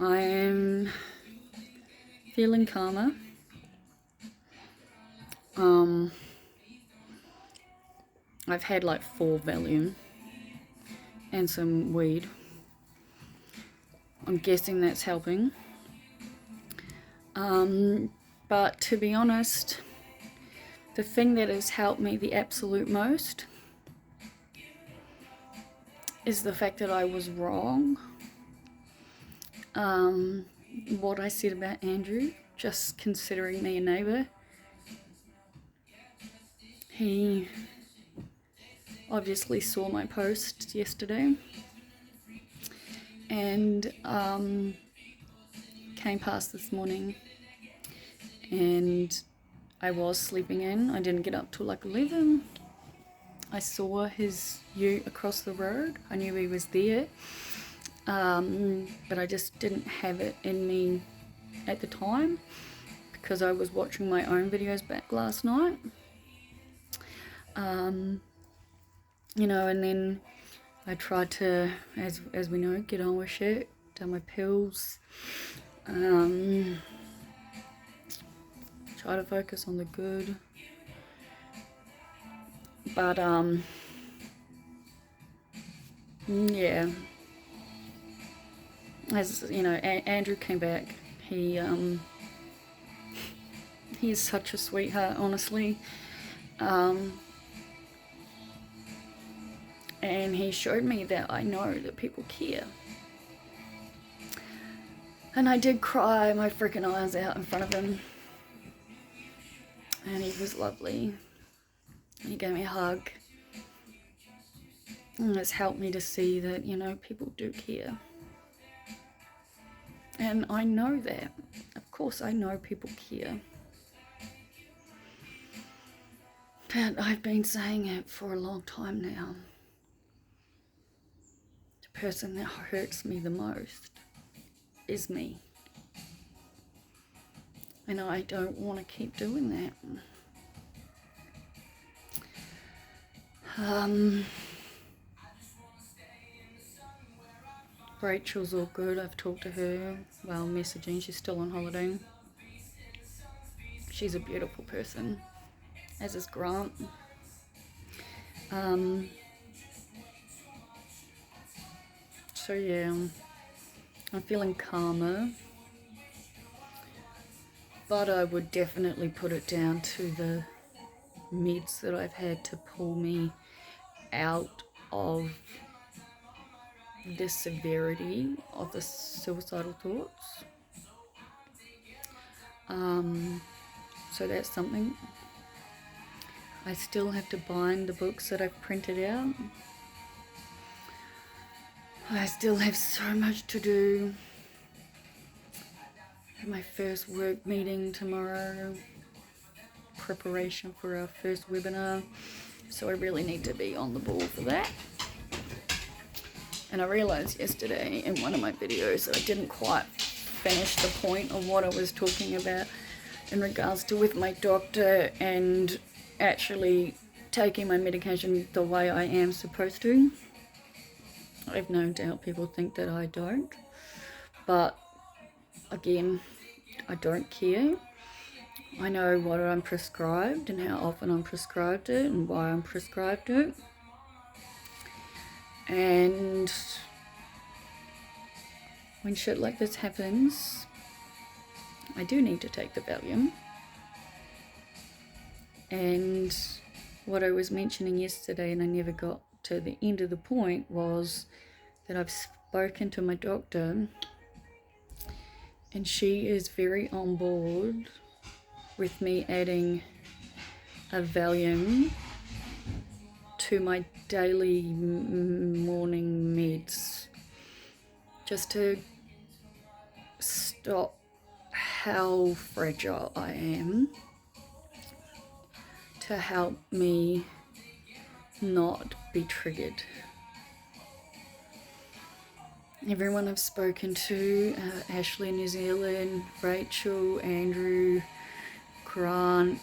I am feeling calmer. I've had like 4 Valium and some weed. I'm guessing that's helping. But to be honest, the thing that has helped me the absolute most is the fact that I was wrong. What I said about Andrew, just considering me a neighbour. He obviously saw my post yesterday and came past this morning, and I was sleeping in. I didn't get up till like 11. I saw his ute across the road. I knew he was there, but I just didn't have it in me at the time because I was watching my own videos back last night. You know, and then I tried to, as we know, get on with shit, done my pills, try to focus on the good, but yeah, as you know, Andrew came back. He is such a sweetheart, honestly. And he showed me that I know that people care. And I did cry my freaking eyes out in front of him. And he was lovely. He gave me a hug. And it's helped me to see that, you know, people do care. And I know that. Of course I know people care. But I've been saying it for a long time now. The person that hurts me the most is me. And I don't want to keep doing that. Rachel's all good. I've talked to her while messaging. She's still on holiday. She's a beautiful person, as is Grant. So yeah, I'm feeling calmer, but I would definitely put it down to the meds that I've had to pull me out of the severity of the suicidal thoughts. So that's something. I still have to bind the books that I've printed out. I still have so much to do. I have my first work meeting tomorrow, preparation for our first webinar, so I really need to be on the ball for that. And I realized yesterday in one of my videos that I didn't quite finish the point of what I was talking about in regards to with my doctor and actually taking my medication the way I am supposed to. I have no doubt people think that I don't, but again, I don't care. I know what I'm prescribed and how often I'm prescribed it and why I'm prescribed it. And when shit like this happens, I do need to take the Valium. And what I was mentioning yesterday, and I never got to the end of the point, was that I've spoken to my doctor and she is very on board with me adding a Valium to my daily morning meds, just to stop how fragile I am, to help me not be triggered. Everyone I've spoken to, Ashley in New Zealand, Rachel, Andrew, Grant,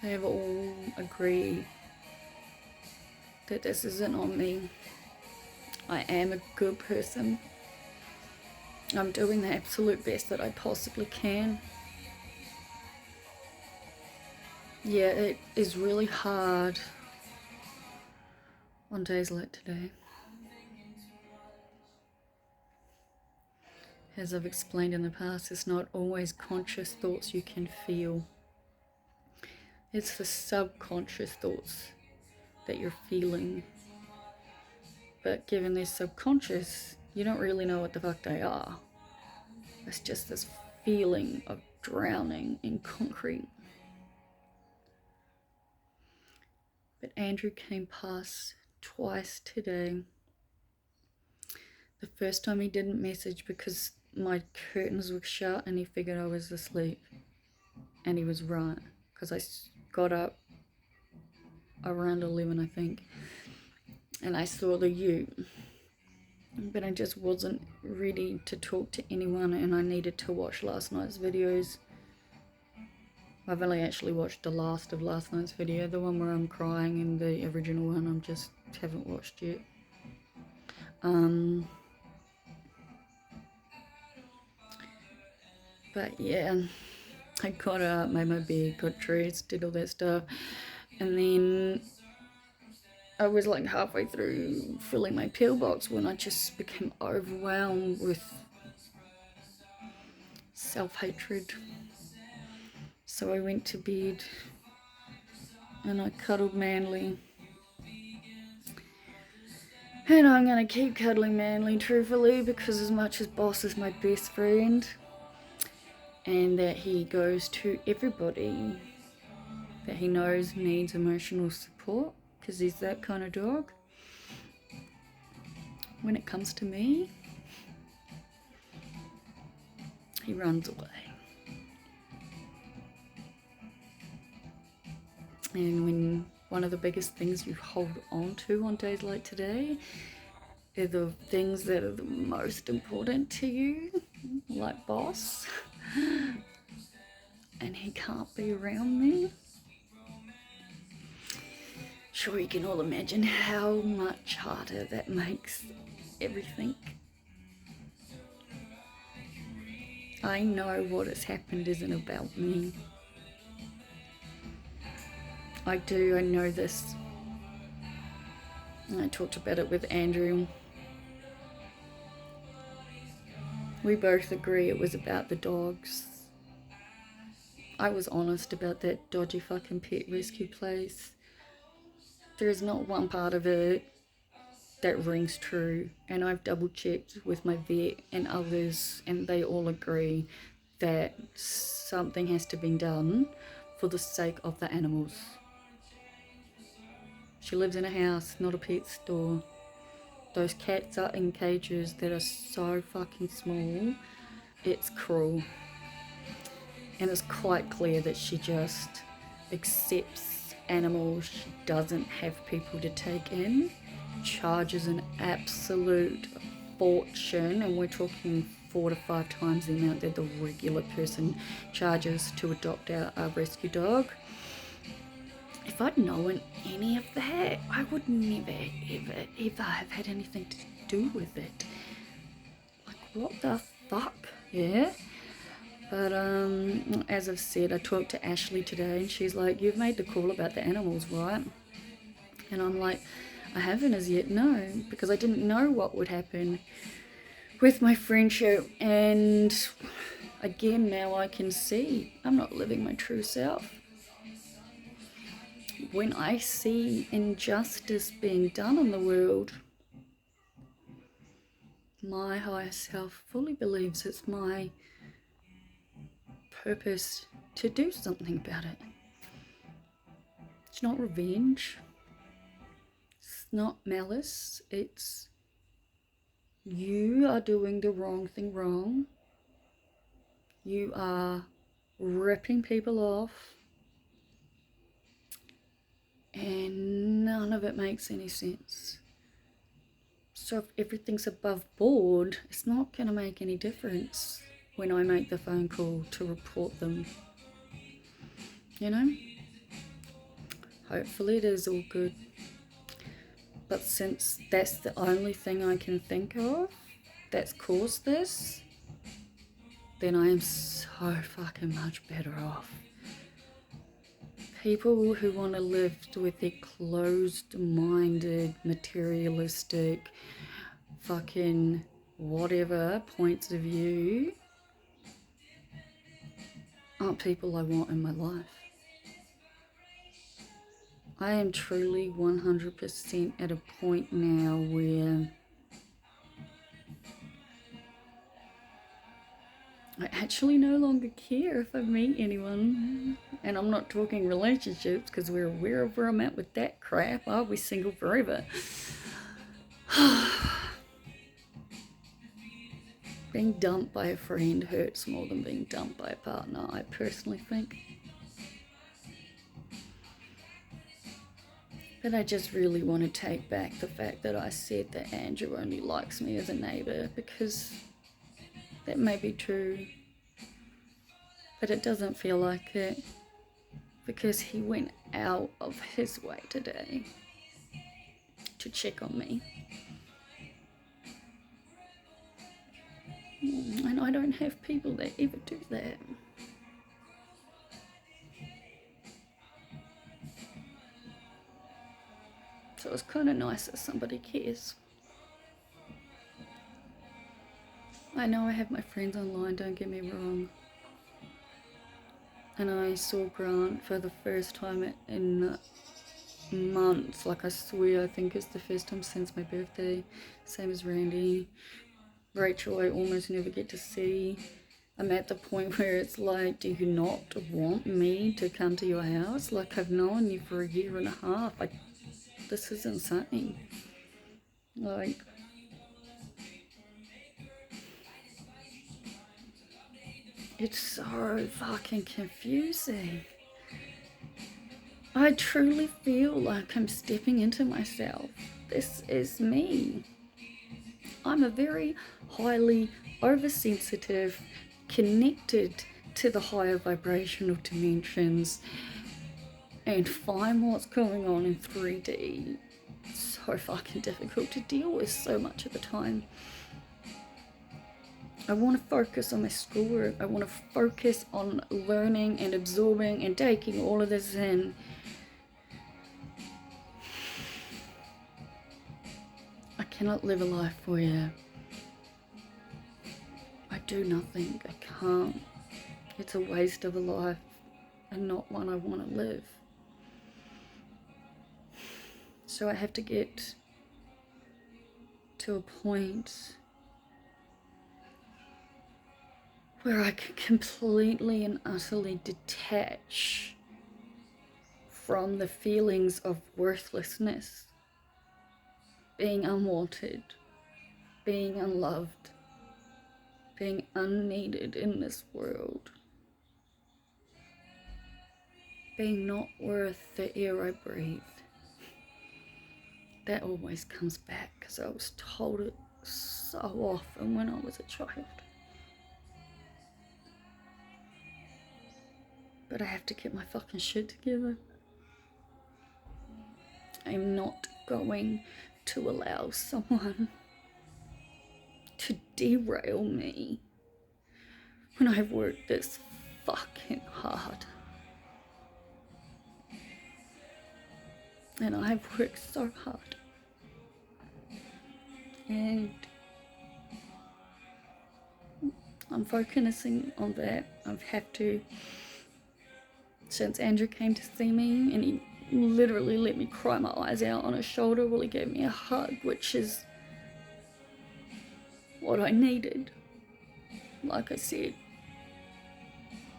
they have all agreed that this isn't on me. I am a good person. I'm doing the absolute best that I possibly can. Yeah, it is really hard on days like today. As I've explained in the past, it's not always conscious thoughts you can feel. It's the subconscious thoughts that you're feeling. But given they're subconscious, you don't really know what the fuck they are. It's just this feeling of drowning in concrete. But Andrew came past twice today. The first time he didn't message because my curtains were shut and he figured I was asleep. And he was right, because I got up around 11, I think, and I saw the ute. But I just wasn't ready to talk to anyone, and I needed to watch last night's videos. I've only actually watched the last of last night's video, the one where I'm crying, and the original one I just haven't watched yet. But yeah, I got up, made my bed, got dressed, did all that stuff, and then I was like halfway through filling my pillbox when I just became overwhelmed with self-hatred. So I went to bed and I cuddled Manly. And I'm going to keep cuddling Manly, truthfully, because as much as Boss is my best friend and that he goes to everybody that he knows needs emotional support, because he's that kind of dog, when it comes to me, he runs away. And when one of the biggest things you hold on to on days like today are the things that are the most important to you, like Boss, and he can't be around me, sure you can all imagine how much harder that makes everything. I know what has happened isn't about me. I know this. I talked about it with Andrew. We both agree it was about the dogs. I was honest about that dodgy fucking pet rescue place. There is not one part of it that rings true, and I've double checked with my vet and others, and they all agree that something has to be done for the sake of the animals. She lives in a house, not a pet store. Those cats are in cages that are so fucking small, it's cruel. And it's quite clear that she just accepts animals she doesn't have people to take in, charges an absolute fortune, and we're talking 4 to 5 times the amount that the regular person charges to adopt our rescue dog. If I'd known any of that, I would never, ever have had anything to do with it. Like, what the fuck, yeah? But as I've said, I talked to Ashley today, and she's like, you've made the call about the animals, right? And I'm like, I haven't as yet, no, because I didn't know what would happen with my friendship. And again, now I can see I'm not living my true self. When I see injustice being done in the world, my higher self fully believes it's my purpose to do something about it. It's not revenge. It's not malice. It's you are doing the wrong thing wrong. You are ripping people off. And none of it makes any sense. So if everything's above board, it's not going to make any difference when I make the phone call to report them. You know? Hopefully it is all good. But since that's the only thing I can think of that's caused this, then I am so fucking much better off. People who want to live with their closed-minded, materialistic, fucking whatever points of view aren't people I want in my life. I am truly 100% at a point now where I actually no longer care if I meet anyone. And I'm not talking relationships, because we're aware of where I'm at with that crap. I'll be single forever. Being dumped by a friend hurts more than being dumped by a partner, I personally think. But I just really want to take back the fact that I said that Andrew only likes me as a neighbour, because that may be true, but it doesn't feel like it, because he went out of his way today to check on me. And I don't have people that ever do that. So it's kind of nice that somebody cares. I know I have my friends online, don't get me wrong. And I saw Grant for the first time in months. Like, I swear, I think it's the first time since my birthday. Same as Randy. Rachel, I almost never get to see. I'm at the point where it's like, do you not want me to come to your house? Like, I've known you for a year and a half. This is insane. Like, it's so fucking confusing. I truly feel like I'm stepping into myself. This is me. I'm a very highly oversensitive, connected to the higher vibrational dimensions, and find what's going on in 3D. So fucking difficult to deal with so much of the time. I want to focus on my schoolwork. I want to focus on learning and absorbing and taking all of this in. I cannot live a life where I do nothing. I can't. It's a waste of a life and not one I want to live. So I have to get to a point where I can completely and utterly detach from the feelings of worthlessness, being unwanted, being unloved, being unneeded in this world, being not worth the air I breathe. That always comes back, because I was told it so often when I was a child. But I have to get my fucking shit together. I'm not going to allow someone to derail me when I've worked this fucking hard. And I've worked so hard. And I'm focusing on that. I've had to, since Andrew came to see me, and he literally let me cry my eyes out on his shoulder while he gave me a hug, which is what I needed. Like I said,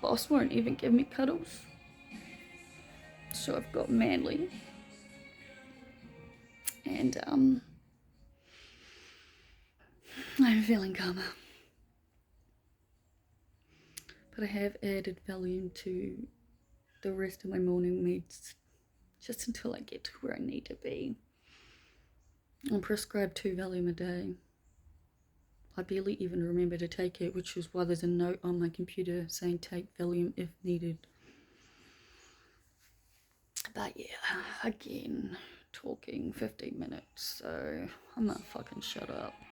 boss won't even give me cuddles. So I've got Manly. And I'm feeling calmer. But I have added Valium to the rest of my morning meds just until I get to where I need to be. I'm prescribed 2 Valium a day. I barely even remember to take it, which is why there's a note on my computer saying take Valium if needed. But yeah, again, talking 15 minutes, so I'm gonna fucking shut up.